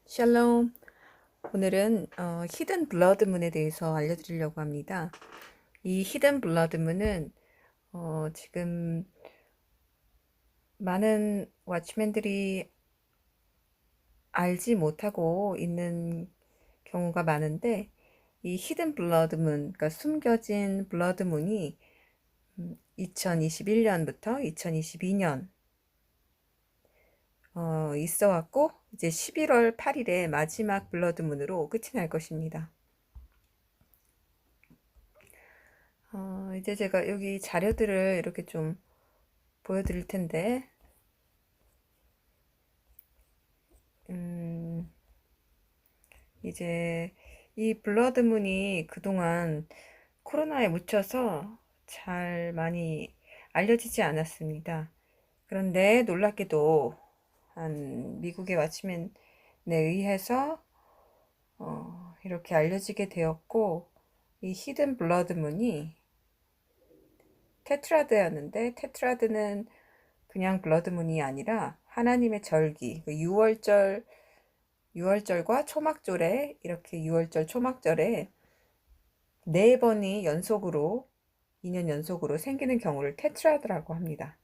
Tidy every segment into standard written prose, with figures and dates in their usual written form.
샬롬. 오늘은 히든 블러드 문에 대해서 알려드리려고 합니다. 이 히든 블러드 문은 지금 많은 왓치맨들이 알지 못하고 있는 경우가 많은데, 이 히든 블러드 문, 그러니까 숨겨진 블러드 문이 2021년부터 2022년 있어 왔고, 이제 11월 8일에 마지막 블러드 문으로 끝이 날 것입니다. 이제 제가 여기 자료들을 이렇게 좀 보여드릴 텐데, 이제 이 블러드문이 그동안 코로나에 묻혀서 잘 많이 알려지지 않았습니다. 그런데 놀랍게도 한 미국의 왓치맨에 의해서 이렇게 알려지게 되었고, 이 히든 블러드문이 테트라드였는데, 테트라드는 그냥 블러드문이 아니라 하나님의 절기, 그 6월절과 초막절에, 이렇게 6월절 초막절에 4번이 연속으로 2년 연속으로 생기는 경우를 테트라드라고 합니다.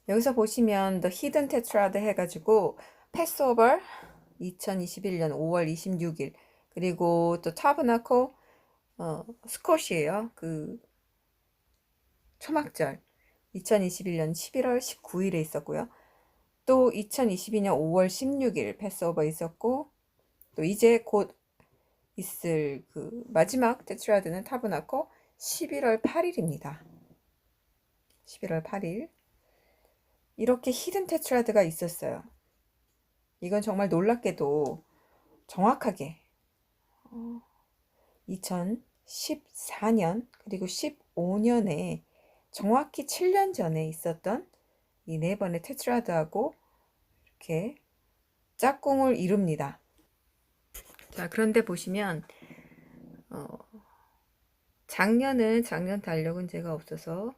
여기서 보시면 The Hidden Tetrad 해가지고 패스오버 2021년 5월 26일, 그리고 또 타브나코 스콧이에요. 그 초막절 2021년 11월 19일에 있었고요. 또 2022년 5월 16일 패스오버 있었고, 또 이제 곧 있을 그 마지막 테트라드는 타브나코 11월 8일입니다. 11월 8일. 이렇게 히든 테트라드가 있었어요. 이건 정말 놀랍게도 정확하게 2014년 그리고 15년에 정확히 7년 전에 있었던 이 4번의 테트라드하고 이렇게 짝꿍을 이룹니다. 자, 그런데 보시면 작년 달력은 제가 없어서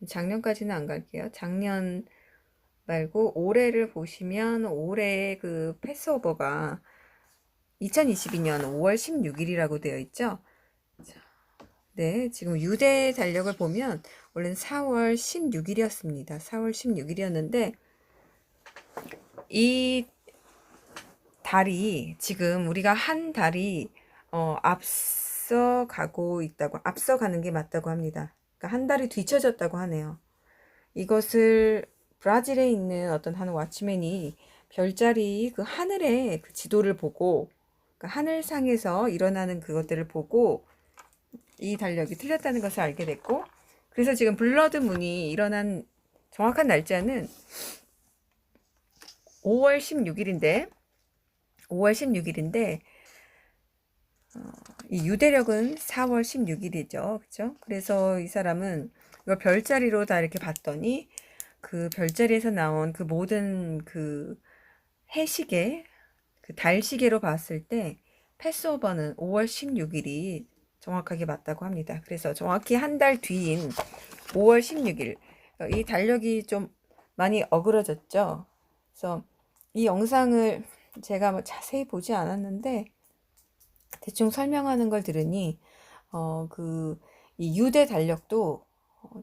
작년까지는 안 갈게요. 작년 말고 올해를 보시면 올해 그 패스오버가 2022년 5월 16일이라고 되어 있죠. 네, 지금 유대 달력을 보면 원래는 4월 16일이었습니다. 4월 16일이었는데 이 달이 지금 우리가 한 달이 앞서가는 게 맞다고 합니다. 그러니까 한 달이 뒤쳐졌다고 하네요. 이것을 브라질에 있는 어떤 한 왓치맨이 별자리 그 하늘의 그 지도를 보고, 그 하늘상에서 일어나는 그것들을 보고 이 달력이 틀렸다는 것을 알게 됐고, 그래서 지금 블러드 문이 일어난 정확한 날짜는 5월 16일인데 이 유대력은 4월 16일이죠. 그렇죠? 그래서 이 사람은 이걸 별자리로 다 이렇게 봤더니 그 별자리에서 나온 그 모든 그 해시계, 그 달시계로 봤을 때 패스오버는 5월 16일이 정확하게 맞다고 합니다. 그래서 정확히 한 달 뒤인 5월 16일, 이 달력이 좀 많이 어그러졌죠. 그래서 이 영상을 제가 뭐 자세히 보지 않았는데 대충 설명하는 걸 들으니 이 유대 달력도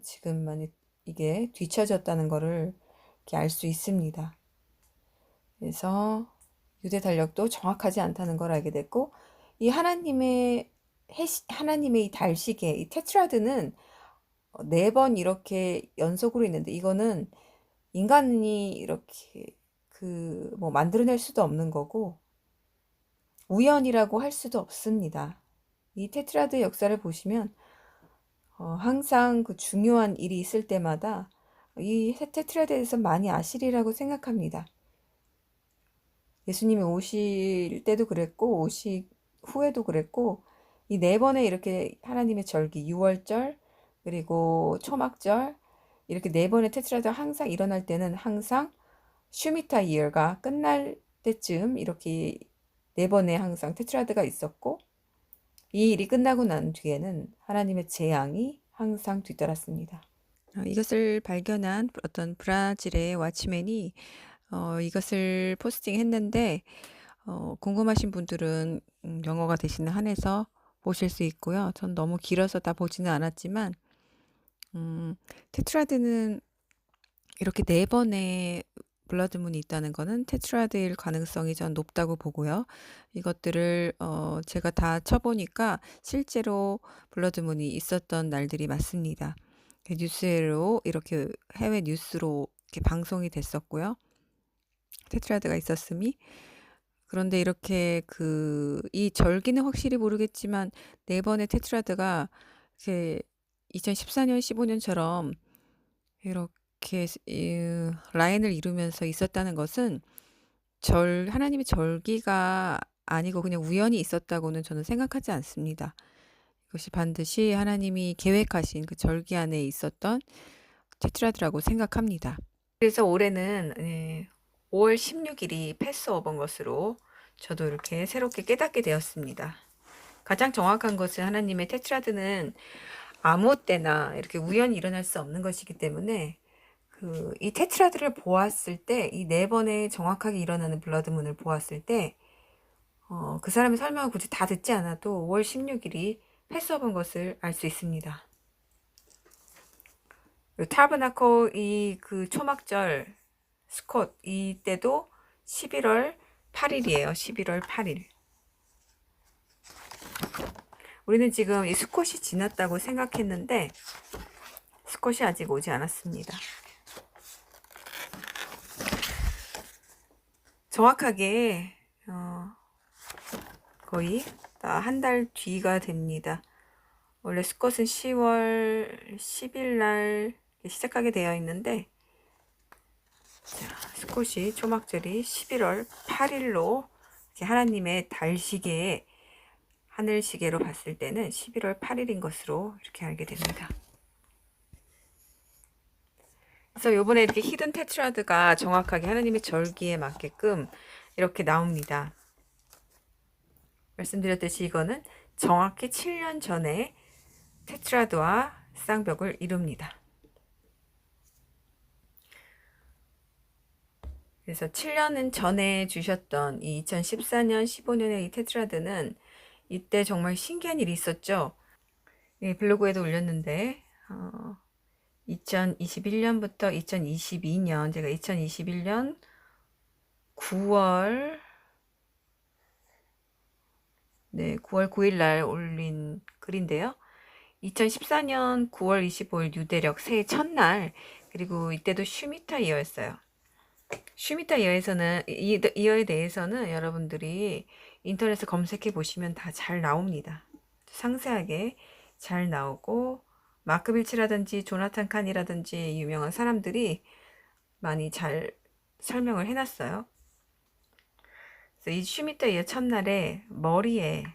지금 많이 이게 뒤쳐졌다는 거를 이렇게 알 수 있습니다. 그래서 유대 달력도 정확하지 않다는 걸 알게 됐고, 이 하나님의 이 달시계, 이 테트라드는 4번 이렇게 연속으로 있는데, 이거는 인간이 이렇게 뭐 만들어낼 수도 없는 거고 우연이라고 할 수도 없습니다. 이 테트라드 역사를 보시면 항상 그 중요한 일이 있을 때마다 이 테트라드에 대해서 많이 아시리라고 생각합니다. 예수님이 오실 때도 그랬고 오시 후에도 그랬고, 이 4번에 이렇게 하나님의 절기 6월절 그리고 초막절, 이렇게 4번의 테트라드가 항상 일어날 때는 항상 슈미타 이어가 끝날 때쯤 이렇게 4번에 항상 테트라드가 있었고, 이 일이 끝나고 난 뒤에는 하나님의 재앙이 항상 뒤따랐습니다. 이것을 발견한 어떤 브라질의 왓치맨이 이것을 포스팅했는데 궁금하신 분들은 영어가 되시는 한해서 보실 수 있고요. 전 너무 길어서 다 보지는 않았지만 테트라드는 이렇게 4번의 블러드문이 있다는 거는 테트라드일 가능성이 전 높다고 보고요. 이것들을 제가 다 쳐보니까 실제로 블러드문이 있었던 날들이 맞습니다. 뉴스로 이렇게 해외 뉴스로 이렇게 방송이 됐었고요. 테트라드가 있었음이. 그런데 이렇게 이 절기는 확실히 모르겠지만 4번의 테트라드가 이렇게 2014년, 15년처럼 이렇게 라인을 이루면서 있었다는 것은 하나님의 절기가 아니고 그냥 우연히 있었다고는 저는 생각하지 않습니다. 이것이 반드시 하나님이 계획하신 그 절기 안에 있었던 테트라드라고 생각합니다. 그래서 올해는 5월 16일이 패스오버인 것으로 저도 이렇게 새롭게 깨닫게 되었습니다. 가장 정확한 것은 하나님의 테트라드는 아무 때나 이렇게 우연히 일어날 수 없는 것이기 때문에 이 테트라드를 보았을 때, 이 4번에 정확하게 일어나는 블러드문을 보았을 때, 그 사람의 설명을 굳이 다 듣지 않아도 5월 16일이 패스오버인 것을 알 수 있습니다. 타버나코 초막절 스콧 이때도 11월 8일이에요. 11월 8일. 우리는 지금 이 스콧이 지났다고 생각했는데 스콧이 아직 오지 않았습니다. 정확하게 거의 한 달 뒤가 됩니다. 원래 스콧은 10월 10일 날 시작하게 되어 있는데 스콧이 초막절이 11월 8일로 하나님의 달시계에 하늘시계로 봤을 때는 11월 8일인 것으로 이렇게 알게 됩니다. 그래서 요번에 이렇게 히든 테트라드가 정확하게 하나님의 절기에 맞게끔 이렇게 나옵니다. 말씀드렸듯이 이거는 정확히 7년 전에 테트라드와 쌍벽을 이룹니다. 그래서 7년 전에 주셨던 이 2014년, 15년의 이 테트라드는 이때 정말 신기한 일이 있었죠. 블로그에도 올렸는데 2021년부터 2022년, 제가 2021년 9월 9일 날 올린 글인데요. 2014년 9월 25일 유대력 새해 첫날, 그리고 이때도 슈미타 이어였어요. 슈미타 이어에 대해서는 여러분들이 인터넷에 검색해 보시면 다 잘 나옵니다. 상세하게 잘 나오고 마크 빌치라든지 조나탄 칸이라든지 유명한 사람들이 많이 잘 설명을 해놨어요. 그래서 이 슈미타 이어 첫날에 머리에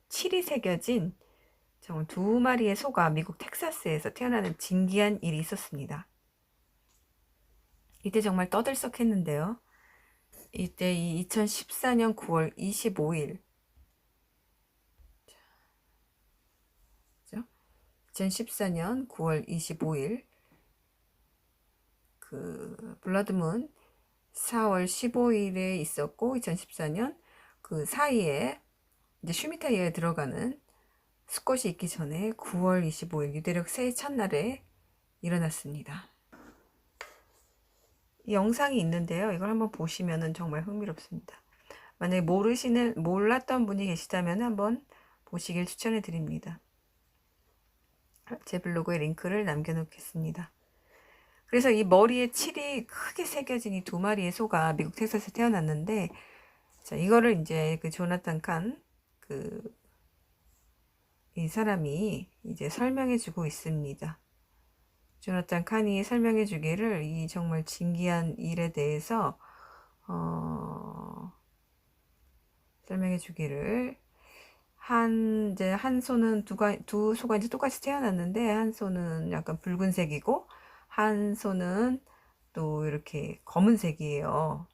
7이 새겨진 정말 2마리의 소가 미국 텍사스에서 태어나는 진기한 일이 있었습니다. 이때 정말 떠들썩했는데요. 이때 이 2014년 9월 25일 2014년 9월 25일 블러드문 4월 15일에 있었고 2014년 그 사이에 이제 슈미타 이어에 들어가는 스콧이 있기 전에 9월 25일 유대력 새해 첫날에 일어났습니다. 이 영상이 있는데요. 이걸 한번 보시면은 정말 흥미롭습니다. 만약에 몰랐던 분이 계시다면 한번 보시길 추천해 드립니다. 제 블로그에 링크를 남겨놓겠습니다. 그래서 이 머리에 7이 크게 새겨진 이 2마리의 소가 미국 텍사스에 태어났는데, 자, 이거를 이제 조나탄 칸, 이 사람이 이제 설명해 주고 있습니다. 조나탄 칸이 설명해 주기를 이 정말 진기한 일에 대해서 설명해 주기를 한 소는 두 소가 이제 똑같이 태어났는데 한 소는 약간 붉은색이고 한 소는 또 이렇게 검은색이에요.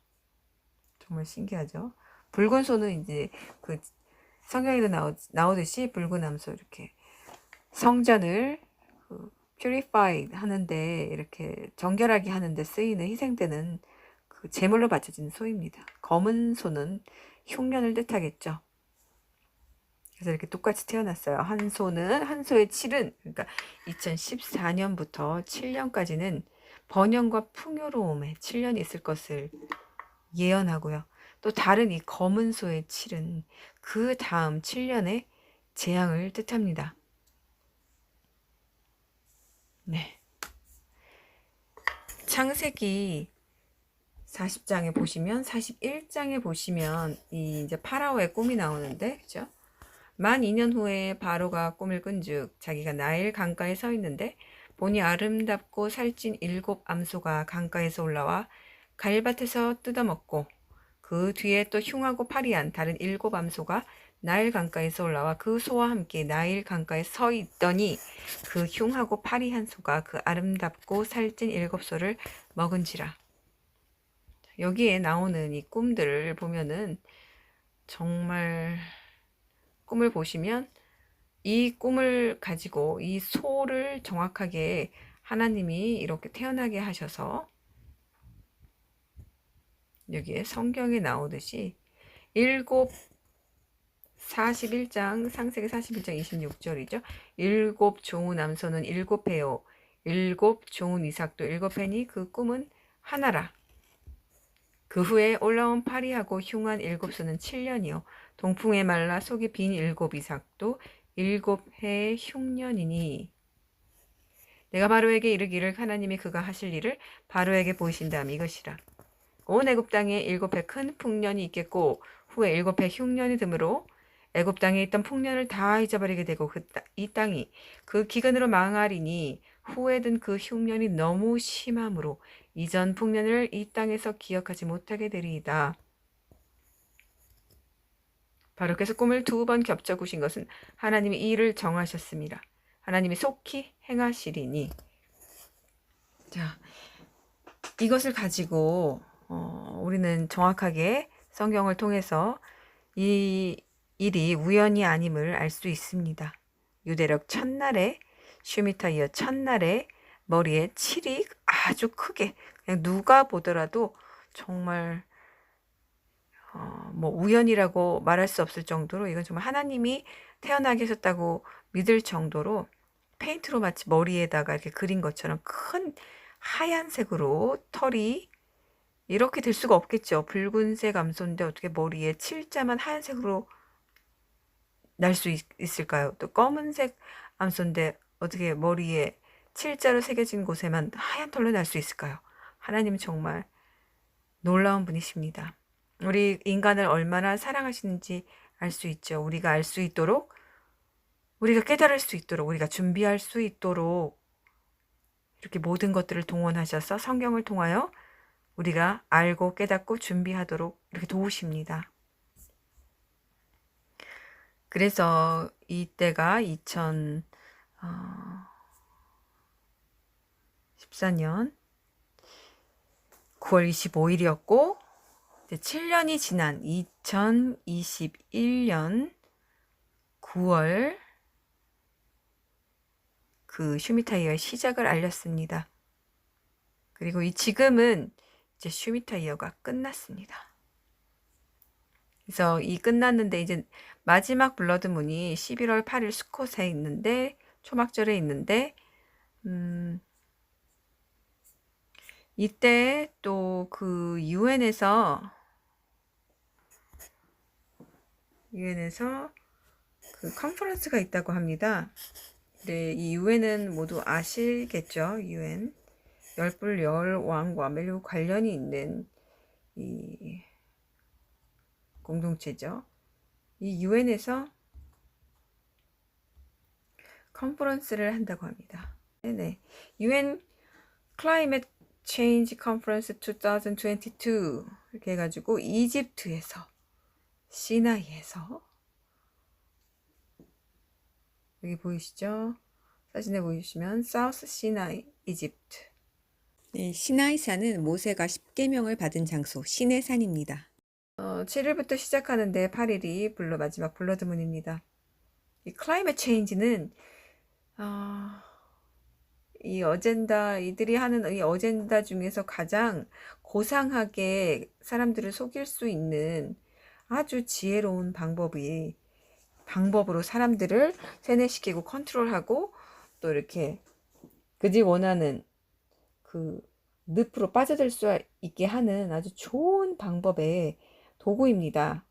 정말 신기하죠. 붉은 소는 이제 성경에도 나오듯이 붉은 암소 이렇게 성전을 purify 하는데 이렇게 정결하게 하는데 쓰이는 희생되는 그 제물로 바쳐진 소입니다. 검은 소는 흉년을 뜻하겠죠. 그래서 이렇게 똑같이 태어났어요. 한 소의 7은, 그러니까 2014년부터 7년까지는 번영과 풍요로움에 7년이 있을 것을 예언하고요. 또 다른 이 검은 소의 7은 그 다음 7년의 재앙을 뜻합니다. 네. 창세기 40장에 보시면, 41장에 보시면 이 이제 파라오의 꿈이 나오는데, 그죠? 만 2년 후에 바로가 꿈을 꾼즉 자기가 나일 강가에 서 있는데 보니 아름답고 살찐 7 암소가 강가에서 올라와 갈밭에서 뜯어먹고, 그 뒤에 또 흉하고 파리한 다른 7 암소가 나일 강가에서 올라와 그 소와 함께 나일 강가에 서 있더니 그 흉하고 파리한 소가 그 아름답고 살찐 7 소를 먹은지라. 여기에 나오는 이 꿈들을 보면은 정말, 꿈을 보시면 이 꿈을 가지고 이 소를 정확하게 하나님이 이렇게 태어나게 하셔서, 여기에 성경에 나오듯이 41장 창세기 41장 26절이죠. 7 좋은 남소는 7해요. 7 좋은 이삭도 7해니 그 꿈은 하나라. 그 후에 올라온 파리하고 흉한 7소는 7년이요. 동풍에 말라 속이 빈 7 이삭도 7해의 흉년이니, 내가 바로에게 이르기를 하나님이 그가 하실 일을 바로에게 보이신 다음 이것이라. 온 애굽 땅에 7해 큰 풍년이 있겠고 후에 7해 흉년이 드므로 애굽 땅에 있던 풍년을 다 잊어버리게 되고 이 땅이 그 기근으로 망하리니, 후에 든 그 흉년이 너무 심함으로 이전 풍년을 이 땅에서 기억하지 못하게 되리이다. 바로께서 꿈을 2번 겹쳐 꾸신 것은 하나님이 이 일을 정하셨습니다. 하나님이 속히 행하시리니. 자, 이것을 가지고 우리는 정확하게 성경을 통해서 이 일이 우연이 아님을 알 수 있습니다. 유대력 첫날에, 슈미터 이어 첫날에 머리에 7이 아주 크게, 그냥 누가 보더라도 정말 뭐 우연이라고 말할 수 없을 정도로, 이건 정말 하나님이 태어나게 하셨다고 믿을 정도로 페인트로 마치 머리에다가 이렇게 그린 것처럼 큰 하얀색으로 털이, 이렇게 될 수가 없겠죠. 붉은색 암소인데 어떻게 머리에 7자만 하얀색으로 날 수 있을까요? 또 검은색 암소인데 어떻게 머리에 7자로 새겨진 곳에만 하얀 털로 날 수 있을까요? 하나님은 정말 놀라운 분이십니다. 우리 인간을 얼마나 사랑하시는지 알 수 있죠. 우리가 알 수 있도록, 우리가 깨달을 수 있도록, 우리가 준비할 수 있도록 이렇게 모든 것들을 동원하셔서 성경을 통하여 우리가 알고 깨닫고 준비하도록 이렇게 도우십니다. 그래서 이때가 2014년 9월 25일이었고, 이제 7년이 지난 2021년 9월 그 슈미타이어의 시작을 알렸습니다. 그리고 지금은 이제 슈미타이어가 끝났습니다. 그래서 이 끝났는데 이제 마지막 블러드문이 11월 8일 수콧에 있는데, 초막절에 있는데, 이때 또 그 유엔에서 그 컨퍼런스가 있다고 합니다. 네, 이 유엔은 모두 아시겠죠? 유엔 열불 열왕과 매우 관련이 있는 이 공동체죠. 이 유엔에서 컨퍼런스를 한다고 합니다. 네네. 유엔 클라이밋 체인지 컨퍼런스 2022 이렇게 해가지고 이집트에서, 시나이에서, 여기 보이시죠? 사진에 보이시면 사우스 시나이, 이집트. 네, 시나이산은 모세가 10계명을 받은 장소, 신의 산입니다. 7일부터 시작하는데 8일이 마지막 블러드문입니다. 이 클라이밋 체인지는 이 어젠다, 이들이 하는 이 어젠다 중에서 가장 고상하게 사람들을 속일 수 있는 아주 지혜로운 방법으로 사람들을 세뇌시키고 컨트롤하고 또 이렇게 그지 원하는 그 늪으로 빠져들 수 있게 하는 아주 좋은 방법의 도구입니다.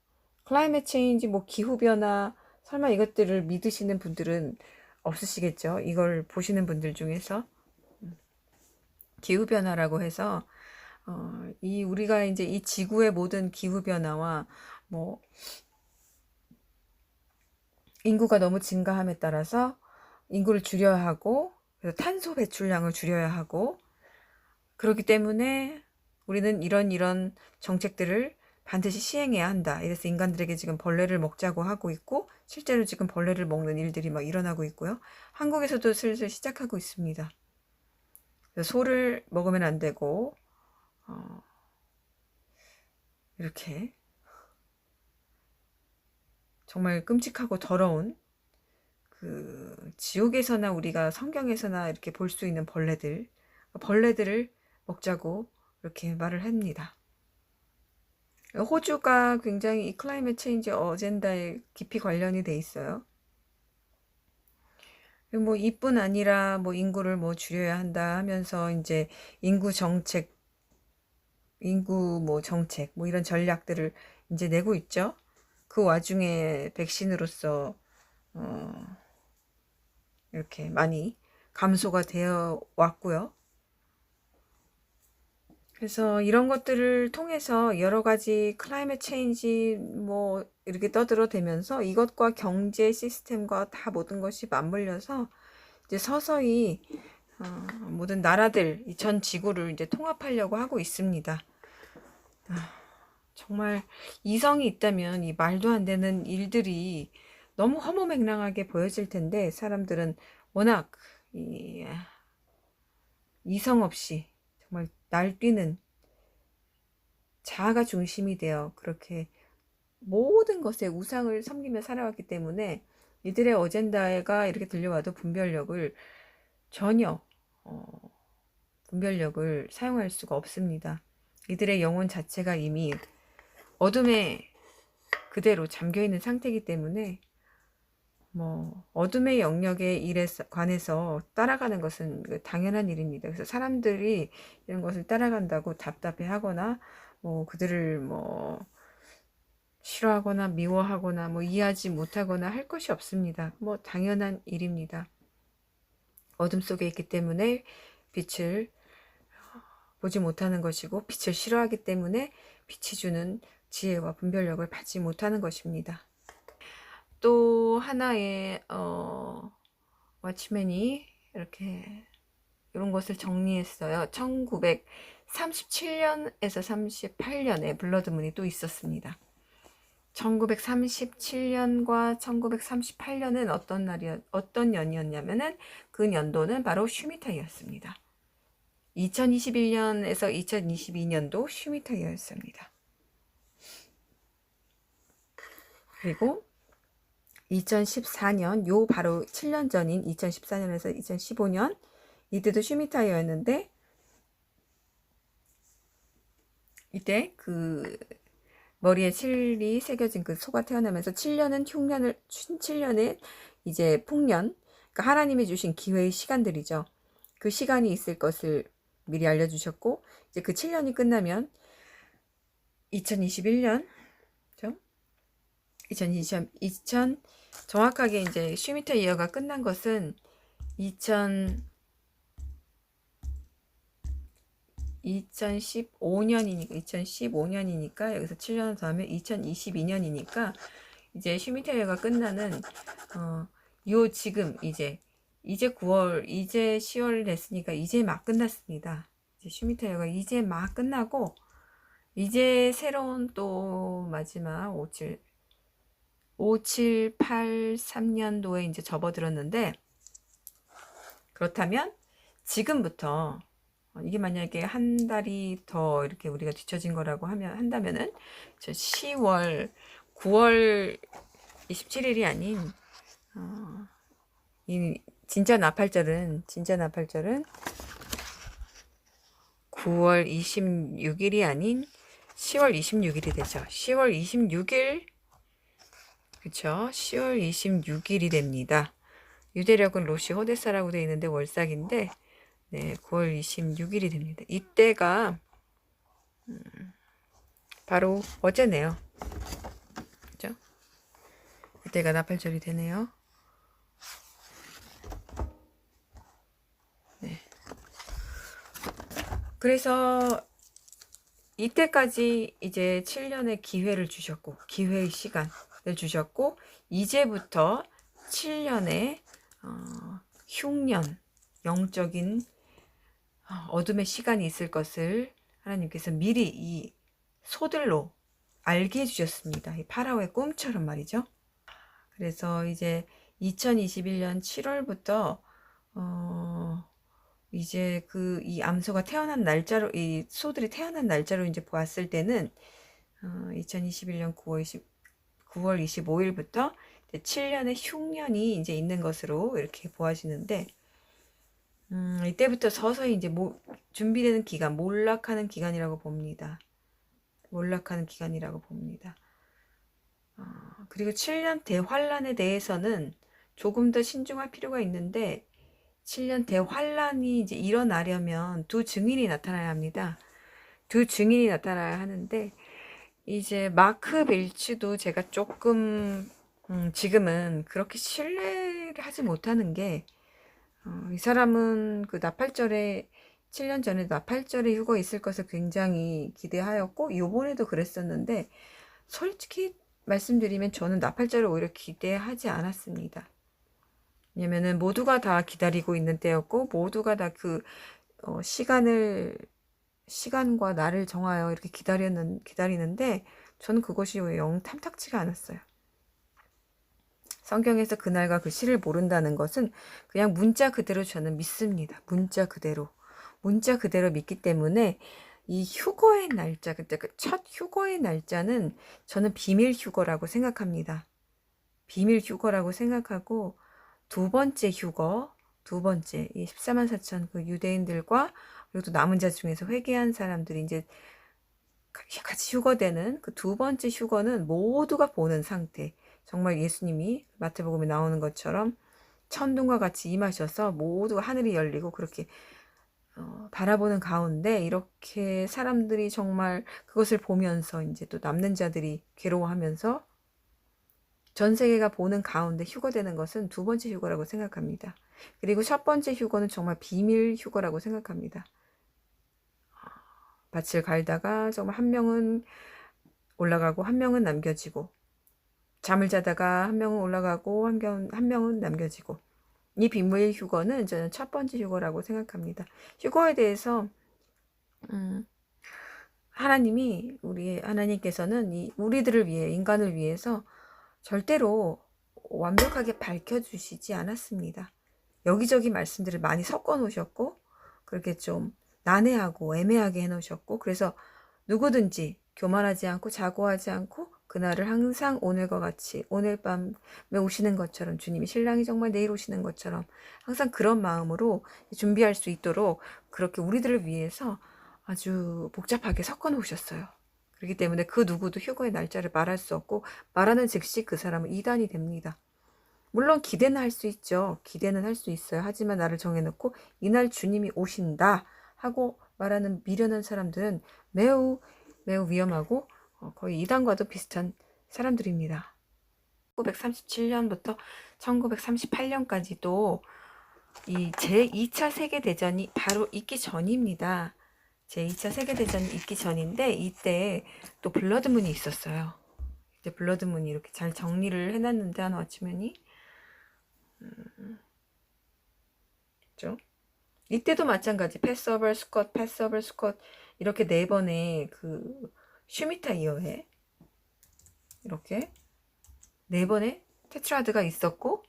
클라이맥 체인지, 뭐 기후변화, 설마 이것들을 믿으시는 분들은 없으시겠죠? 이걸 보시는 분들 중에서. 기후변화라고 해서, 이 우리가 이제 이 지구의 모든 기후변화와 뭐 인구가 너무 증가함에 따라서 인구를 줄여야 하고, 그래서 탄소 배출량을 줄여야 하고, 그렇기 때문에 우리는 이런 정책들을 반드시 시행해야 한다. 이래서 인간들에게 지금 벌레를 먹자고 하고 있고, 실제로 지금 벌레를 먹는 일들이 막 일어나고 있고요. 한국에서도 슬슬 시작하고 있습니다. 소를 먹으면 안 되고, 이렇게 정말 끔찍하고 더러운 그 지옥에서나 우리가 성경에서나 이렇게 볼 수 있는 벌레들을 먹자고 이렇게 말을 합니다. 호주가 굉장히 이 클라이맥 체인지 어젠다에 깊이 관련이 돼 있어요. 뭐 이뿐 아니라 뭐 인구를 뭐 줄여야 한다 하면서 이제 인구 정책, 인구 뭐 정책 뭐 이런 전략들을 이제 내고 있죠. 그 와중에 백신으로서 이렇게 많이 감소가 되어 왔고요. 그래서 이런 것들을 통해서 여러 가지 클라이맥 체인지 뭐 이렇게 떠들어대면서 이것과 경제 시스템과 다 모든 것이 맞물려서 이제 서서히 모든 나라들, 전 지구를 이제 통합하려고 하고 있습니다. 정말 이성이 있다면 이 말도 안 되는 일들이 너무 허무맹랑하게 보여질 텐데 사람들은 워낙 이성 없이 정말 날뛰는 자아가 중심이 되어 그렇게 모든 것에 우상을 섬기며 살아왔기 때문에 이들의 어젠다가 이렇게 들려와도 전혀 분별력을 사용할 수가 없습니다. 이들의 영혼 자체가 이미 어둠에 그대로 잠겨있는 상태이기 때문에 뭐 어둠의 영역의 일에 관해서 따라가는 것은 당연한 일입니다. 그래서 사람들이 이런 것을 따라간다고 답답해하거나 뭐 그들을 뭐 싫어하거나 미워하거나 뭐 이해하지 못하거나 할 것이 없습니다. 뭐 당연한 일입니다. 어둠 속에 있기 때문에 빛을 보지 못하는 것이고 빛을 싫어하기 때문에 빛이 주는 지혜와 분별력을 받지 못하는 것입니다. 또 하나의 워치맨이 이렇게 이런 것을 정리했어요. 1937년에서 38년에 블러드문이 또 있었습니다. 1937년과 1938년은 어떤 연이었냐면은 그 연도는 바로 슈미타이였습니다. 2021년에서 2022년도 슈미타이였습니다. 그리고 2014년 바로 7년 전인 2014년에서 2015년 이때도 슈미타이어였는데 이때 그 머리에 칠이 새겨진 그 소가 태어나면서 7년은 이제 풍년, 그러니까 하나님이 주신 기회의 시간들이죠. 그 시간이 있을 것을 미리 알려주셨고 이제 그 7년이 끝나면 2021년 정확하게 이제 슈미터 이어가 끝난 것은 2015년이니까 여기서 7년 더하면 2022년이니까 이제 슈미터 이어가 끝나는 지금 이제 9월 이제 10월 됐으니까 이제 막 끝났습니다. 이제 슈미터 이어가 이제 막 끝나고 이제 새로운 또 마지막 5783년도에 이제 접어들었는데 그렇다면 지금부터 이게 만약에 한 달이 더 이렇게 우리가 뒤처진 거라고 한다면은 9월 27일이 아닌 이 진짜 나팔절은 9월 26일이 아닌 10월 26일이 되죠. 10월 26일, 그쵸? 10월 26일이 됩니다. 유대력은 로시 호데사라고 되어 있는데 월삭인데, 네, 9월 26일이 됩니다. 이때가 바로 어제네요. 그죠? 이때가 나팔절이 되네요. 네. 그래서 이때까지 이제 7년의 기회를 주셨고, 기회의 시간을 주셨고, 이제부터 7년의 흉년, 영적인 어둠의 시간이 있을 것을 하나님께서 미리 이 소들로 알게 해주셨습니다. 이 파라오의 꿈처럼 말이죠. 그래서 이제 2021년 7월부터 이제 그 이 암소가 태어난 날짜로, 이 소들이 태어난 날짜로 이제 보았을 때는 2021년 9월 25일부터 7년의 흉년이 이제 있는 것으로 이렇게 보아지는데, 이때부터 서서히 이제 준비되는 기간, 몰락하는 기간이라고 봅니다. 몰락하는 기간이라고 봅니다. 그리고 7년 대환란에 대해서는 조금 더 신중할 필요가 있는데, 7년 대환란이 이제 일어나려면 두 증인이 나타나야 합니다. 두 증인이 나타나야 하는데, 이제 마크 빌츠도 제가 조금 지금은 그렇게 신뢰를 하지 못하는 게, 이 사람은 그 나팔절에 7년 전에 나팔절에 휴거 있을 것을 굉장히 기대하였고, 요번에도 그랬었는데, 솔직히 말씀드리면 저는 나팔절을 오히려 기대하지 않았습니다. 왜냐면은 모두가 다 기다리고 있는 때였고, 모두가 다 그 시간과 날을 정하여 이렇게 기다리는데, 저는 그것이 영 탐탁치가 않았어요. 성경에서 그날과 그 시를 모른다는 것은 그냥 문자 그대로 저는 믿습니다. 문자 그대로 믿기 때문에 이 휴거의 날짜, 그때 그 첫 휴거의 날짜는 저는 비밀 휴거라고 생각합니다. 비밀 휴거라고 생각하고, 두 번째 휴거, 이 14만 4천 그 유대인들과, 그리고 또 남은 자 중에서 회개한 사람들이 이제 같이 휴거되는 그 두 번째 휴거는 모두가 보는 상태. 정말 예수님이 마태복음에 나오는 것처럼 천둥과 같이 임하셔서 모두가 하늘이 열리고 그렇게 바라보는 가운데, 이렇게 사람들이 정말 그것을 보면서 이제 또 남는 자들이 괴로워하면서 전 세계가 보는 가운데 휴거되는 것은 두 번째 휴거라고 생각합니다. 그리고 첫 번째 휴거는 정말 비밀 휴거라고 생각합니다. 밭을 갈다가 정말 한 명은 올라가고 한 명은 남겨지고, 잠을 자다가 한 명은 올라가고 한 명은 남겨지고, 이 비밀 휴거는 저는 첫 번째 휴거라고 생각합니다. 휴거에 대해서 하나님께서는 우리들을 위해, 인간을 위해서 절대로 완벽하게 밝혀주시지 않았습니다. 여기저기 말씀들을 많이 섞어 놓으셨고, 그렇게 좀 난해하고 애매하게 해 놓으셨고, 그래서 누구든지 교만하지 않고 자고하지 않고 그날을 항상 오늘과 같이, 오늘 밤에 오시는 것처럼, 주님이 신랑이 정말 내일 오시는 것처럼 항상 그런 마음으로 준비할 수 있도록 그렇게 우리들을 위해서 아주 복잡하게 섞어 놓으셨어요. 그렇기 때문에 그 누구도 휴거의 날짜를 말할 수 없고, 말하는 즉시 그 사람은 이단이 됩니다. 물론 기대는 할 수 있죠. 기대는 할 수 있어요. 하지만 나를 정해놓고 이날 주님이 오신다 하고 말하는 미련한 사람들은 매우 매우 위험하고 거의 이단과도 비슷한 사람들입니다. 1937년부터 1938년까지도 이 제2차 세계대전이 바로 있기 전입니다. 제2차 세계대전이 있기 전인데, 이때 또 블러드문이 있었어요. 이제 블러드문이 이렇게 잘 정리를 해놨는데, 한 워치맨이. 그죠? 이때도 마찬가지. 패스오버 스컷, 이렇게 네 번의 그 슈미타 이어에 이렇게 네 번의 테트라드가 있었고,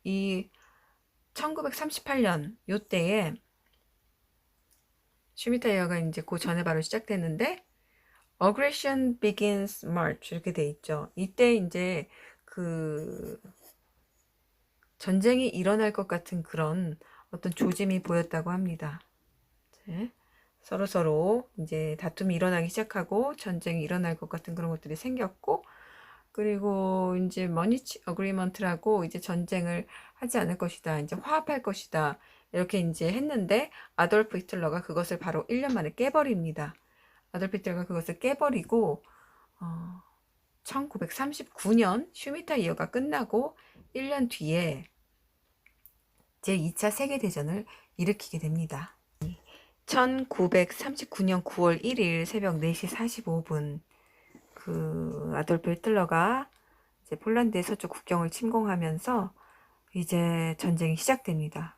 이 1938년 요때에 슈미타 이어가 이제 그 전에 바로 시작됐는데, Aggression Begins March 이렇게 돼 있죠. 이때 이제 그 전쟁이 일어날 것 같은 그런 어떤 조짐이 보였다고 합니다. 이제 서로 이제 다툼이 일어나기 시작하고 전쟁이 일어날 것 같은 그런 것들이 생겼고, 그리고 이제 머니치 어그리먼트라고 이제 전쟁을 하지 않을 것이다, 이제 화합할 것이다, 이렇게 이제 했는데 아돌프 히틀러가 그것을 바로 1년 만에 깨버립니다. 아돌프 히틀러가 그것을 깨버리고 1939년 슈미타 이어가 끝나고 1년 뒤에 제2차 세계대전을 일으키게 됩니다. 1939년 9월 1일 새벽 4시 45분 그 아돌프 히틀러가 이제 폴란드의 서쪽 국경을 침공하면서 이제 전쟁이 시작됩니다.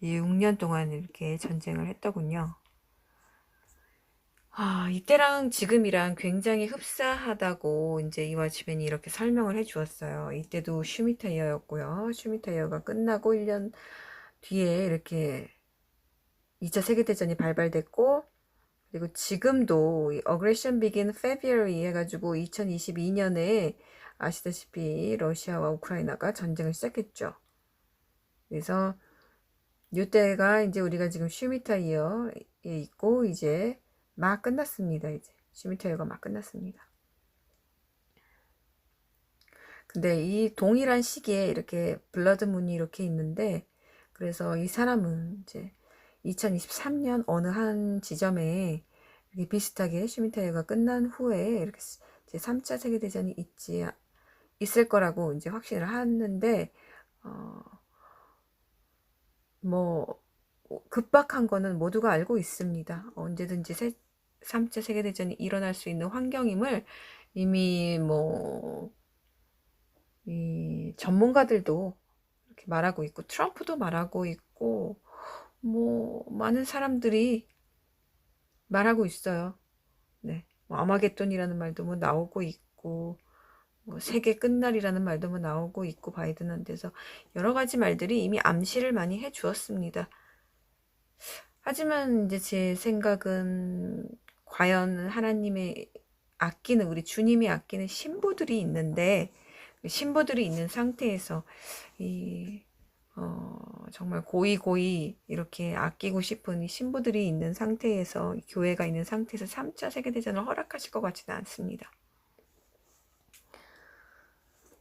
6년 동안 이렇게 전쟁을 했더군요. 이때랑 지금이랑 굉장히 흡사하다고 이제 이와치벤이 이렇게 설명을 해 주었어요. 이때도 슈미타이어였고요. 슈미타이어가 끝나고 1년 뒤에 이렇게 2차 세계대전이 발발됐고, 그리고 지금도 Aggression Begin February 해가지고 2022년에 아시다시피 러시아와 우크라이나가 전쟁을 시작했죠. 그래서 이때가 이제 우리가 지금 슈미타이어에 있고 이제 막 끝났습니다. 이제 슈미타이어가 막 끝났습니다. 근데 이 동일한 시기에 이렇게 블러드문이 이렇게 있는데, 그래서 이 사람은 이제 2023년 어느 한 지점에 이렇게 비슷하게 슈미타이어가 끝난 후에 이렇게 이제 3차 세계대전이 있을 거라고 이제 확신을 하는데, 뭐 급박한 거는 모두가 알고 있습니다. 언제든지 3차 세계대전이 일어날 수 있는 환경임을 이미 이 전문가들도 이렇게 말하고 있고, 트럼프도 말하고 있고, 많은 사람들이 말하고 있어요. 네. 아마겟돈이라는 말도 나오고 있고, 세계 끝날이라는 말도 나오고 있고, 바이든한테서 여러 가지 말들이 이미 암시를 많이 해 주었습니다. 하지만 이제 제 생각은 과연 하나님의 아끼는, 우리 주님이 아끼는 신부들이 있는데, 신부들이 있는 상태에서 정말 고이 이렇게 아끼고 싶은 이 신부들이 있는 상태에서, 교회가 있는 상태에서 3차 세계대전을 허락하실 것 같지는 않습니다.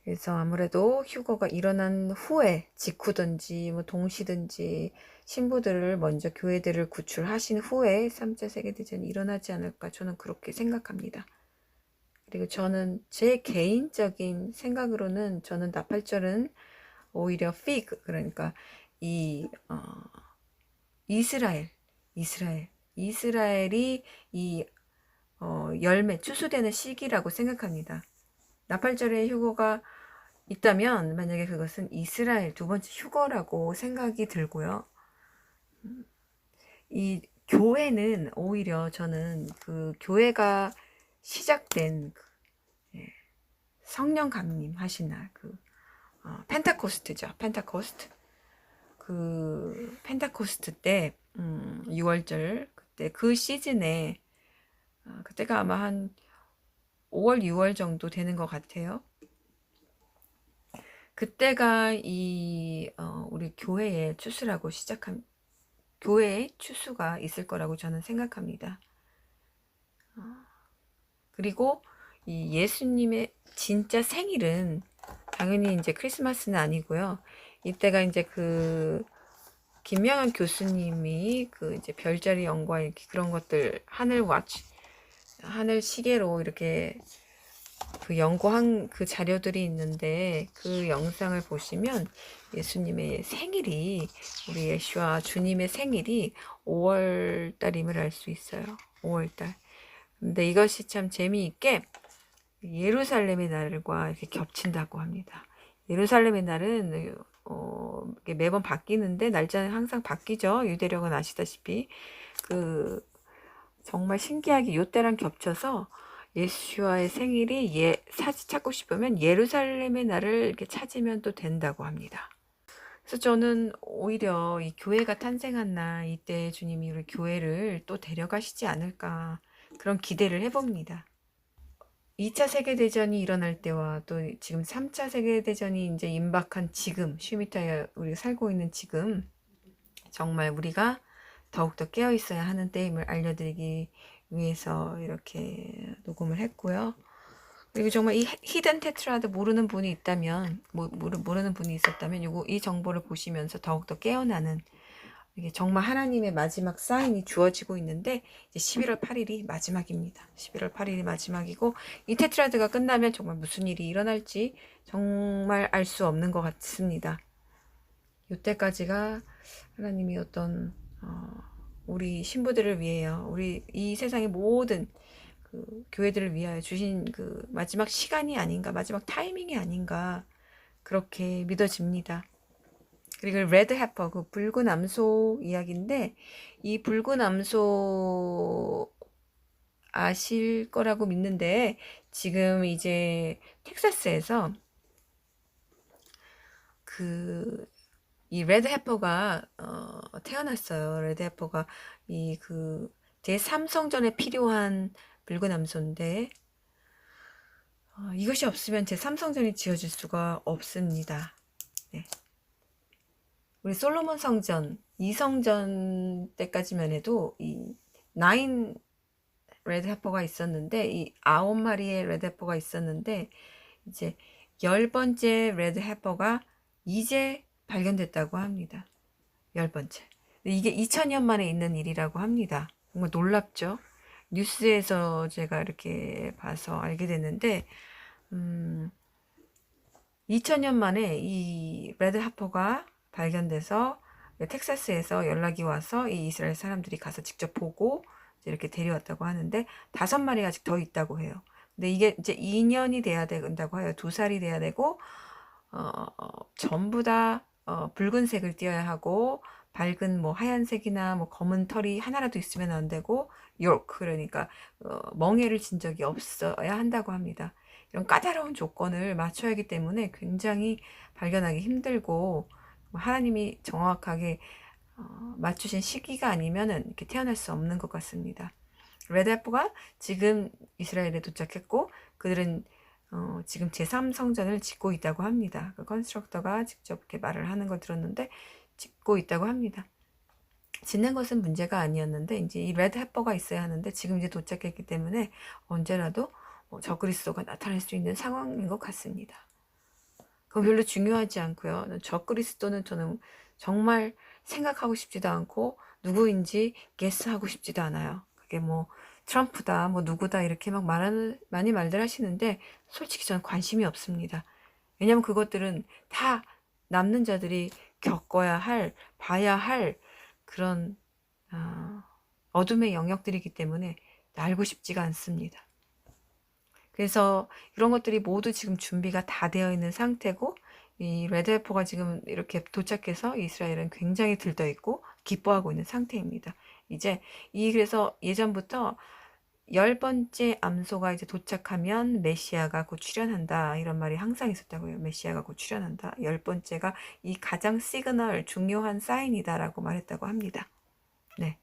그래서 아무래도 휴거가 일어난 후에 직후든지 동시든지 신부들을 먼저 교회들을 구출하신 후에 3차 세계대전이 일어나지 않을까, 저는 그렇게 생각합니다. 그리고 저는 제 개인적인 생각으로는, 저는 나팔절은 오히려 피그, 그러니까 이스라엘이 이 열매 추수되는 시기라고 생각합니다. 나팔절의 휴거가 있다면 만약에 그것은 이스라엘 두 번째 휴거라고 생각이 들고요. 이 교회는 오히려 저는 그 교회가 시작된 성령 감림하신 날, 펜타코스트죠. 펜타코스트 때 6월절 그때 그 시즌에 그때가 아마 한 5월 6월 정도 되는 것 같아요. 그때가 우리 교회의 추수라고 교회의 추수가 있을 거라고 저는 생각합니다. 그리고 이 예수님의 진짜 생일은 당연히 이제 크리스마스는 아니고요. 이때가 이제 김명한 교수님이 이제 별자리 연과 이렇게 그런 것들 하늘 시계로 이렇게 연구한 그 자료들이 있는데, 그 영상을 보시면 예수님의 생일이, 우리 예수와 주님의 생일이 5월 달임을 알 수 있어요. 5월 달. 근데 이것이 참 재미있게 예루살렘의 날과 이렇게 겹친다고 합니다. 예루살렘의 날은 매번 바뀌는데 날짜는 항상 바뀌죠. 유대력은 아시다시피 정말 신기하게 요때랑 겹쳐서 예수와의 생일이 찾고 싶으면 예루살렘의 날을 이렇게 찾으면 또 된다고 합니다. 그래서 저는 오히려 이 교회가 탄생한 날, 이때 주님이 우리 교회를 또 데려가시지 않을까, 그런 기대를 해봅니다. 2차 세계대전이 일어날 때와 또 지금 3차 세계대전이 이제 임박한 지금, 슈미타에 우리가 살고 있는 지금, 정말 우리가 더욱더 깨어 있어야 하는 때임을 알려드리기 위해서 이렇게 녹음을 했고요. 그리고 정말 이 히든 테트라드 모르는 분이 있다면, 모르는 분이 있었다면, 이 정보를 보시면서 더욱더 깨어나는, 이게 정말 하나님의 마지막 사인이 주어지고 있는데, 이제 11월 8일이 마지막입니다. 11월 8일이 마지막이고, 이 테트라드가 끝나면 정말 무슨 일이 일어날지 정말 알 수 없는 것 같습니다. 이때까지가 하나님이 어떤, 우리 신부들을 위해요. 우리 이 세상의 모든 그 교회들을 위하여 주신 그 마지막 시간이 아닌가, 마지막 타이밍이 아닌가, 그렇게 믿어집니다. 그리고 레드 해퍼, 그 붉은 암소 이야기인데, 이 붉은 암소 아실 거라고 믿는데, 지금 이제 텍사스에서 이 레드 해퍼가 태어났어요. 레드 해퍼가 제3성전에 필요한 붉은 암소인데, 이것이 없으면 제3성전이 지어질 수가 없습니다. 네. 우리 솔로몬 성전 2성전 때까지만 해도 이 9 레드 해퍼가 있었는데, 이 9마리의 레드 해퍼가 있었는데, 이제 10번째 레드 해퍼가 이제 발견됐다고 합니다. 10번째. 이게 2000년 만에 있는 일이라고 합니다. 정말 놀랍죠? 뉴스에서 제가 이렇게 봐서 알게 됐는데, 2000년 만에 이 레드 하퍼가 발견돼서 텍사스에서 연락이 와서 이 이스라엘 사람들이 가서 직접 보고 이렇게 데려왔다고 하는데, 5마리가 아직 더 있다고 해요. 근데 이게 이제 2년이 돼야 된다고 해요. 2살이 돼야 되고, 전부 다 붉은색을 띄어야 하고, 밝은 뭐 하얀색이나 뭐 검은 털이 하나라도 있으면 안 되고, 그러니까 멍해를 진 적이 없어야 한다고 합니다. 이런 까다로운 조건을 맞춰야 하기 때문에 굉장히 발견하기 힘들고, 하나님이 정확하게 맞추신 시기가 아니면은 이렇게 태어날 수 없는 것 같습니다. 레드애플가 지금 이스라엘에 도착했고, 그들은 지금 제3성전을 짓고 있다고 합니다. 그 컨스트럭터가 직접 이렇게 말을 하는 걸 들었는데, 짓고 있다고 합니다. 짓는 것은 문제가 아니었는데, 이제 이 레드 해퍼가 있어야 하는데, 지금 이제 도착했기 때문에 언제라도 적그리스도가 나타날 수 있는 상황인 것 같습니다. 그건 별로 중요하지 않고요. 적그리스도는 저는 정말 생각하고 싶지도 않고, 누구인지 게스하고 싶지도 않아요. 그게 뭐 트럼프다, 뭐 누구다 이렇게 막 많이 말들 하시는데, 솔직히 저는 관심이 없습니다. 왜냐면 그것들은 다 남는 자들이 겪어야 할, 봐야 할 그런 어둠의 영역들이기 때문에 알고 싶지가 않습니다. 그래서 이런 것들이 모두 지금 준비가 다 되어 있는 상태고, 이 레드해퍼가 지금 이렇게 도착해서 이스라엘은 굉장히 들떠 있고 기뻐하고 있는 상태입니다. 그래서 예전부터 10번째 암소가 이제 도착하면 메시아가 곧 출현한다, 이런 말이 항상 있었다고요. 메시아가 곧 출현한다. 10번째가 이 가장 시그널, 중요한 사인이다라고 말했다고 합니다. 네.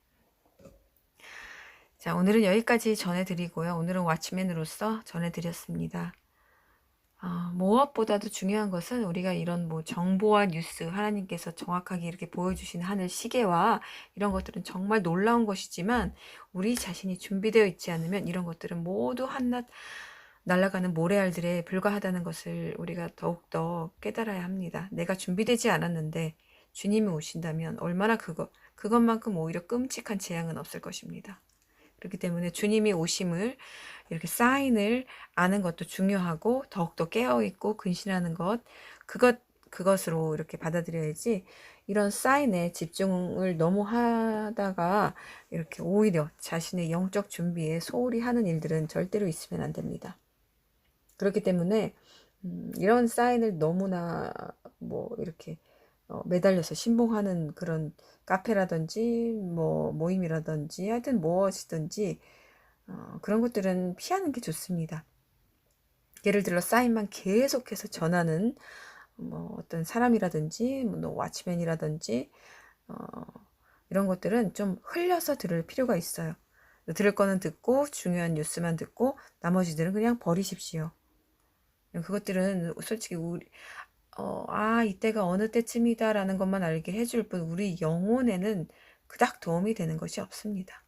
자, 오늘은 여기까지 전해드리고요. 오늘은 왓츠맨으로서 전해드렸습니다. 무엇보다도 중요한 것은 우리가 이런 뭐 정보와 뉴스, 하나님께서 정확하게 이렇게 보여주신 하늘 시계와 이런 것들은 정말 놀라운 것이지만, 우리 자신이 준비되어 있지 않으면 이런 것들은 모두 한낱 날아가는 모래알들에 불과하다는 것을 우리가 더욱더 깨달아야 합니다. 내가 준비되지 않았는데 주님이 오신다면 얼마나 그것만큼 오히려 끔찍한 재앙은 없을 것입니다. 그렇기 때문에 주님이 오심을, 이렇게 사인을 아는 것도 중요하고, 더욱더 깨어있고 근신하는 그것으로 이렇게 받아들여야지, 이런 사인에 집중을 너무 하다가 이렇게 오히려 자신의 영적 준비에 소홀히 하는 일들은 절대로 있으면 안 됩니다. 그렇기 때문에 이런 사인을 너무나 뭐 이렇게 매달려서 신봉하는 그런 카페라든지 뭐 모임이라든지 하여튼 무엇이든지 그런 것들은 피하는 게 좋습니다. 예를 들어 사인만 계속해서 전하는 뭐 어떤 사람이라든지 뭐 왓치맨이라든지 이런 것들은 좀 흘려서 들을 필요가 있어요. 들을 거는 듣고 중요한 뉴스만 듣고 나머지들은 그냥 버리십시오. 그것들은 솔직히 이때가 어느 때쯤이다라는 것만 알게 해줄 뿐 우리 영혼에는 그닥 도움이 되는 것이 없습니다.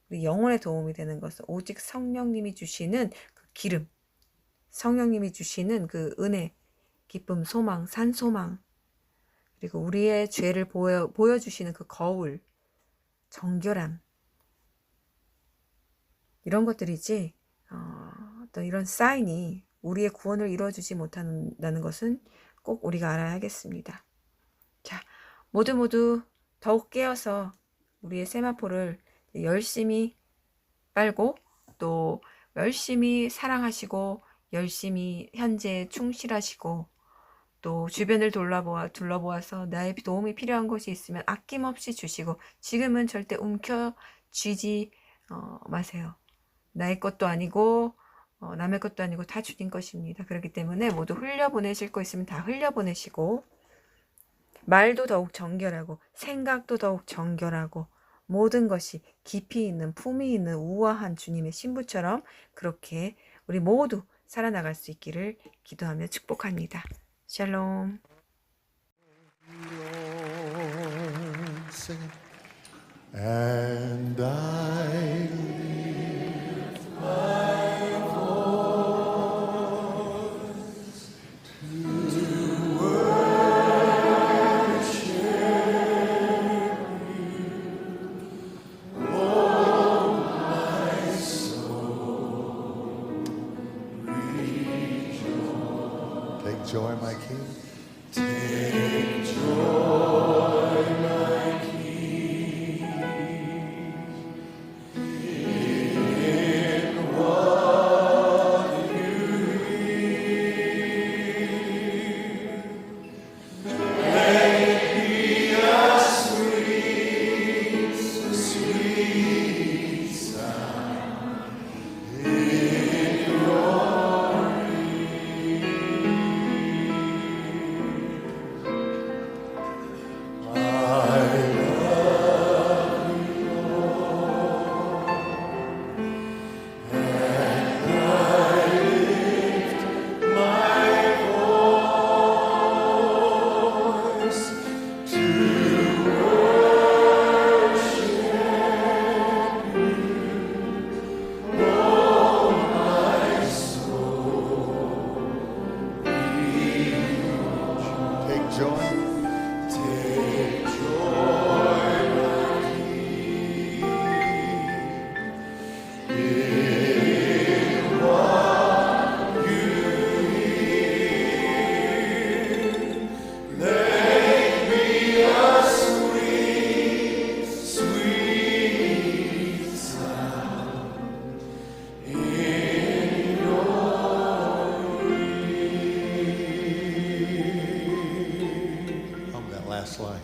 우리 영혼에 도움이 되는 것은 오직 성령님이 주시는 그 기름, 성령님이 주시는 그 은혜, 기쁨, 소망, 산소망, 그리고 우리의 죄를 보여주시는 그 거울, 정결함, 이런 것들이지 어떤 이런 사인이 우리의 구원을 이루어주지 못한다는 것은 꼭 우리가 알아야겠습니다. 자, 모두 더욱 깨어서 우리의 세마포를 열심히 빨고 또 열심히 사랑하시고 열심히 현재에 충실하시고 또 주변을 둘러보아서 나의 도움이 필요한 것이 있으면 아낌없이 주시고 지금은 절대 움켜쥐지 마세요. 나의 것도 아니고 남의 것도 아니고 다 주님 것입니다. 그렇기 때문에 모두 흘려보내실 거 있으면 다 흘려보내시고 말도 더욱 정결하고 생각도 더욱 정결하고 모든 것이 깊이 있는 품위 있는 우아한 주님의 신부처럼 그렇게 우리 모두 살아나갈 수 있기를 기도하며 축복합니다. 샬롬. And I lift my voice to worship you, oh my soul, rejoice. Take joy, my King. Take joy, my King, in what you hear. Let it be a sweet, sweet sound in your ear. I love you, Lord, and I lift my voice to worship you, oh my soul, rejoice. Take joy. Take joy, my King, in what you hear. Let it be a sweet, sweet sound in your ear. On that last line.